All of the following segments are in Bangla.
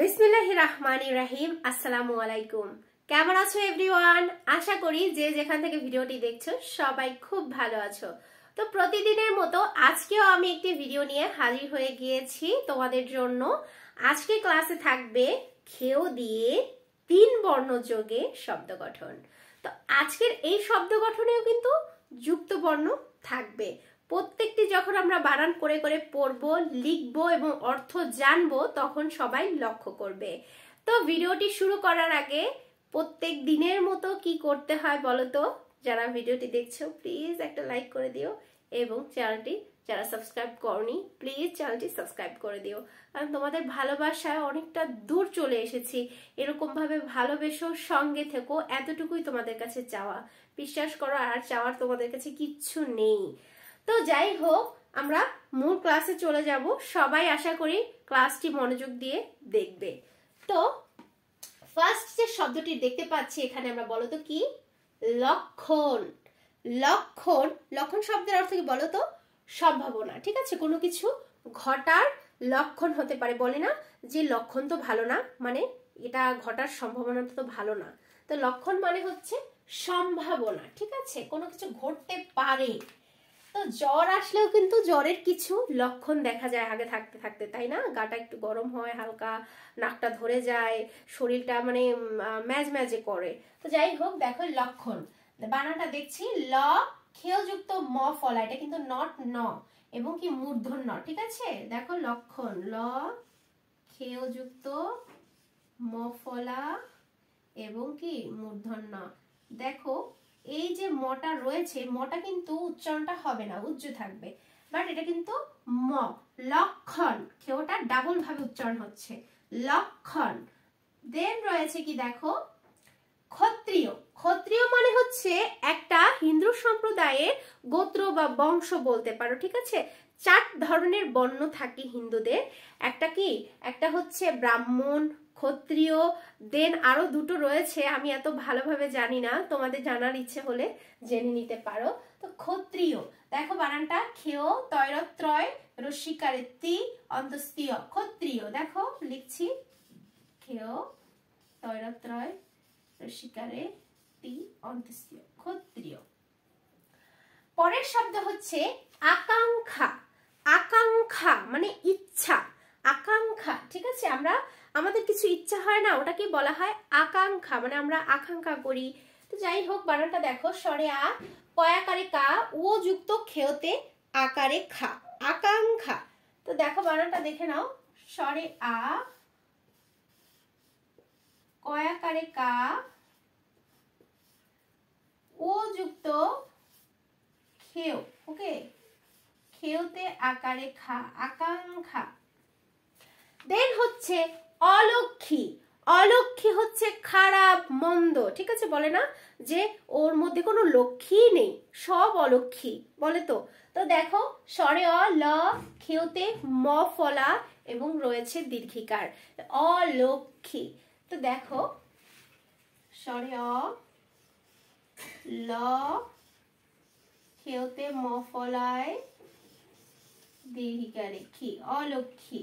বিসমিল্লাহির রহমানির রহিম। আসসালামু আলাইকুম। কেমন আছো এভরিওয়ান? আশা করি যে যেখান থেকে ভিডিওটি দেখছো সবাই খুব ভালো আছো। তো প্রতিদিনের মতো আজকেও আমি একটি ভিডিও নিয়ে হাজির হয়ে গিয়েছি তোমাদের জন্য। আজকে ক্লাসে থাকবে খেও দিয়ে 3 বর্ণ যোগে শব্দ গঠন। তো আজকের এই শব্দ গঠনেও কিন্তু যুক্ত বর্ণ থাকবে। প্রত্যেকটি যখন আমরা বানান করে করে পড়বো, লিখবো এবং অর্থ জানবো তখন সবাই লক্ষ্য করবে। তো ভিডিওটি শুরু করার আগে প্রত্যেক দিনের মতো কি করতে হয় বলো তো? যারা ভিডিওটি দেখছো প্লিজ একটা লাইক করে দিও এবং চ্যানেলটি যারা সাবস্ক্রাইব করনি প্লিজ চ্যানেলটি সাবস্ক্রাইব করে দিও, কারণ তোমাদের ভালোবাসায় অনেকটা দূর চলে এসেছি। এরকম ভাবে ভালোবেসো, সঙ্গে থেকো, এতটুকুই তোমাদের কাছে চাওয়া। বিশ্বাস করো, আর চাওয়ার তোমাদের কাছে কিচ্ছু নেই। তো যাই হোক, আমরা মূল ক্লাসে চলে যাব। সবাই আশা করি ক্লাসটি মনোযোগ দিয়ে দেখবে। তো ফার্স্ট যে শব্দটি দেখতে পাচ্ছি এখানে, আমরা বলো তো কি? লক্ষণ। লক্ষণ, লক্ষণ শব্দের অর্থ কি বলো তো? সম্ভাবনা। ঠিক আছে, কোনো কিছু ঘটার লক্ষণ হতে পারে। বলে না যে লক্ষণ তো ভালো না, মানে এটা ঘটার সম্ভাবনা তো ভালো না। তো লক্ষণ মানে হচ্ছে সম্ভাবনা। ঠিক আছে, কোনো কিছু ঘটতে পারে। তো জ্বর আসলেও কিন্তু জ্বরের কিছু লক্ষণ দেখা যায় আগে থাকতে থাকতে, তাই না? গাটা একটু গরম হয়, হালকা নাকটা ধরে যায়, শরীরটা মানে ম্যাজম্যাজে করে। তো যাই হোক, দেখো লক্ষণ বানানটা দেখছি ল খেয় যুক্ত ম ফলা, এটা কিন্তু নট ন এবং কি মূর্ধন্য। ঠিক আছে, দেখো লক্ষণ ল খেয় যুক্ত ম ফলা এবং কি মূর্ধন্য। দেখো এই যে মটা রয়েছে, মটা কিন্তু উচ্চারণটা হবে না, উজ্জ থাকবে, বাট এটা কিন্তু ম। লক্ষণ, খেওটা ডাবল ভাবে উচ্চারণ হচ্ছে, লক্ষণ। দেন রয়েছে কি দেখো ক্ষত্রিয়। ক্ষত্রিয় মানে হচ্ছে একটা হিন্দু সম্প্রদায়ের গোত্র বা বংশ বলতে পারো। ঠিক আছে, 4 ধরনের বর্ণ থাকে হিন্দুদের। একটা কি, একটা হচ্ছে ব্রাহ্মণ, ক্ষত্রিয়, দেন আরো দুটো রয়েছে, আমি এত ভালোভাবে জানি না, তোমাদের জানার ইচ্ছে হলে জেনে নিতে পারো। তো ক্ষত্রিয়, দেখো বানানটা খেয় তৈরত্রয় রস্যিকারে তি অন্তস্তীয় ক্ষত্রিয়। দেখো লিখছি খেয় তৈরত্রয় রস্যিকারে তি অন্তস্তীয় ক্ষত্রিয়। পরের শব্দ হচ্ছে আকাঙ্ক্ষা। আকাঙ্ক্ষা মানে ইচ্ছা, আকাঙ্ক্ষা। ঠিক আছে, আমরা আমাদের কিছু ইচ্ছা হয় না, ওটাকে বলা হয় আকাঙ্ক্ষা, মানে আমরা আকাঙ্ক্ষা করি। তো যাই হোক, বানানটা দেখো স্বরে আ, কয়াকারে কা, ও যুক্ত খেয়তে আকারে খা, আকাঙ্ক্ষা। তো দেখো বানানটা দেখে নাও, স্বরে আ, কয়াকারে কা, ও যুক্ত খেয়, ওকে, খেয়তে আকারে খা, আকাঙ্ক্ষা। দেন হচ্ছে অলক্ষী। অলক্ষী হচ্ছে খারাপ মন্দ। ঠিক আছে, বলে না যে ওর মধ্যে কোনো লক্ষ্মী নেই, সব অলক্ষী বলে। তো তো দেখো স্বরে অ ল খেয়তে ম ফলা এবং রয়েছে দীর্ঘিকার, অলক্ষী। তো দেখো স্বরে অ ল খেয়তে ম ফলায় দীর্ঘিকারে কি, অলক্ষী।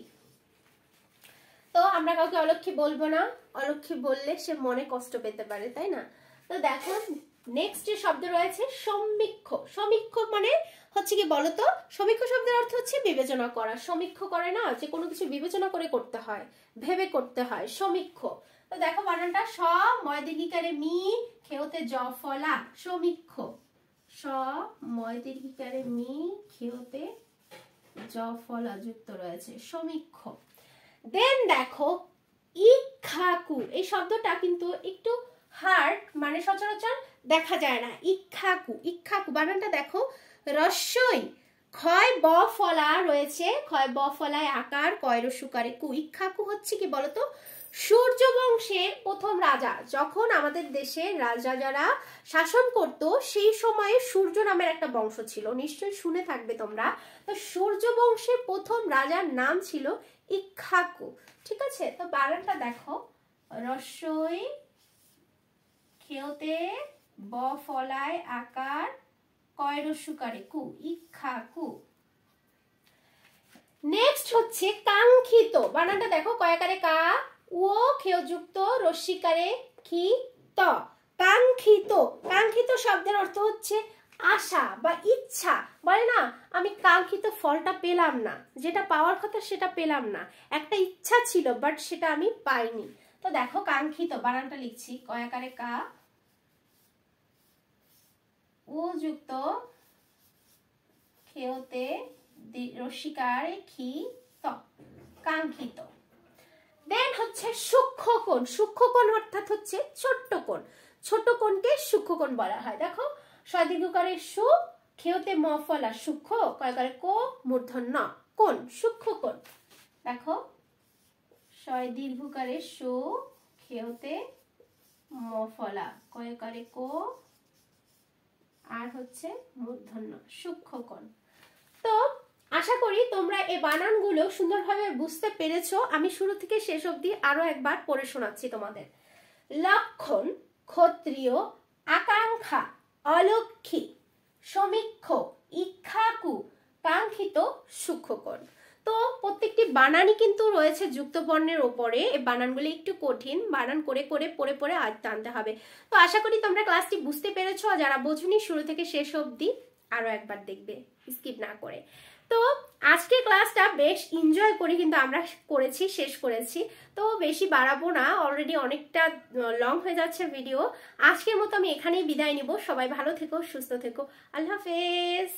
তো আমরা কাউকে অলক্ষী বলবো না, অলক্ষী বললে সে মনে কষ্ট পেতে পারে, তাই না? তো দেখো নেক্সট যে শব্দ রয়েছে সমীক্ষ। সমীক্ষ মানে হচ্ছে কি বলতো? সমীক্ষ শব্দের অর্থ হচ্ছে বিবেচনা করা। সমীক্ষ করে না, যে কোনো কিছু বিবেচনা করে করতে হয়, ভেবে করতে হয়, সমীক্ষ। তো দেখো বানানটা স ময় দীর্ঘিকারে মি খেয়তে জ ফলা, সমীক্ষ। স ময় দীর্ঘিকারে মি খেয়তে জ ফলা যুক্ত রয়েছে, সমীক্ষ। দেন দেখো ইক্ষাকু। এই শব্দটা কিন্তু একটু হার্ড, মানে সচরাচর দেখা যায় না। ইক্ষাকু, ইক্ষাকু বানানটা দেখো রস্যই ক্ষয় ব ফলা রয়েছে, ক্ষয় ব ফলায় আকার, কয় রস্যকারে কু। ইক্ষাকু হচ্ছে কি বলতো? সূর্য বংশের প্রথম রাজা, যখন আমাদের দেশে রাজা যারা শাসন করত সেই সময়ে সূর্য নামের একটা বংশ ছিল, নিশ্চয়ই শুনে থাকবে তোমরা। তো সূর্য বংশের প্রথম রাজার নাম ছিল ইক্ষাকু। ঠিক আছে, তো বানানটা দেখো রস্যই খেয়তে ব ফলায় আকার, কয় রস্যকারে কু, ইক্ষাকু। নেক্সট হচ্ছে কাঙ্ক্ষিত। বানানটা দেখো কয়াকারে কা, ও ক্ষয়যুক্ত রস্যিকারে কি ত কাঙ্ক্ষিত। কাঙ্ক্ষিত শব্দের অর্থ হচ্ছে আশা বা ইচ্ছা। বলে না আমি কাঙ্ক্ষিত ফলটা পেলাম না, যেটা পাওয়ার কথা সেটা পেলাম না, একটা ইচ্ছা ছিল বাট সেটা আমি পাইনি। তো দেখো কাঙ্ক্ষিত বানানটা লিখছি, কয়াকারে কা, ও যুক্ত খেয়তে রস্যিকারে খি ত কাঙ্ক্ষিত। দেন হচ্ছে সূক্ষ্মকোণ। সূক্ষ্মকোণ অর্থাৎ হচ্ছে ছোট্ট কোণ। ছোট কোণকে সূক্ষ্মকোণ বলা হয়। দেখো সদীর্ঘকারে সু, খেয়তে ম ফলা সূক্ষ্ম, কয়কারে কো, মূর্ধন্য কোণ, সূক্ষ্মকোণ। দেখো সদীর্ঘকারে সু, খেয়তে ম ফলা, কয়কারে কো, আর হচ্ছে মূর্ধন্য সূক্ষ্মকোণ। তো আশা করি তোমরা এই বানানগুলো সুন্দরভাবে বুঝতে পেরেছো। আমি শুরু থেকে শেষ অবধি আরো একবার পড়ে শোনাচ্ছি তোমাদের। লক্ষণ, ক্ষত্রিয়, আকাঙ্ক্ষা, অলক্ষী, সমীক্ষ, ইক্ষাকু, কাঙ্ক্ষিত, সূক্ষ্মকোণ। তো প্রত্যেকটি বানানই কিন্তু রয়েছে যুক্তবর্ণের ওপরে। এই বানানগুলো একটু কঠিন, বানান করে করে পড়ে পড়ে আয়ত্তে আনতে হবে। তো আশা করি তোমরা ক্লাসটি বুঝতে পেরেছো। আর যারা বোঝনি শুরু থেকে শেষ অবধি আরো একবার দেখবে, স্কিপ না করে। তো আজকের ক্লাসটা বেশ এনজয় করে কিন্তু আমরা করেছি, শেষ করেছি। তো বেশি বাড়াবো না, অলরেডি অনেকটা লং হয়ে যাচ্ছে ভিডিও। আজকের মতো আমি এখানেই বিদায় নিব। সবাই ভালো থেকো, সুস্থ থেকো, আল্লাহ হাফেজ।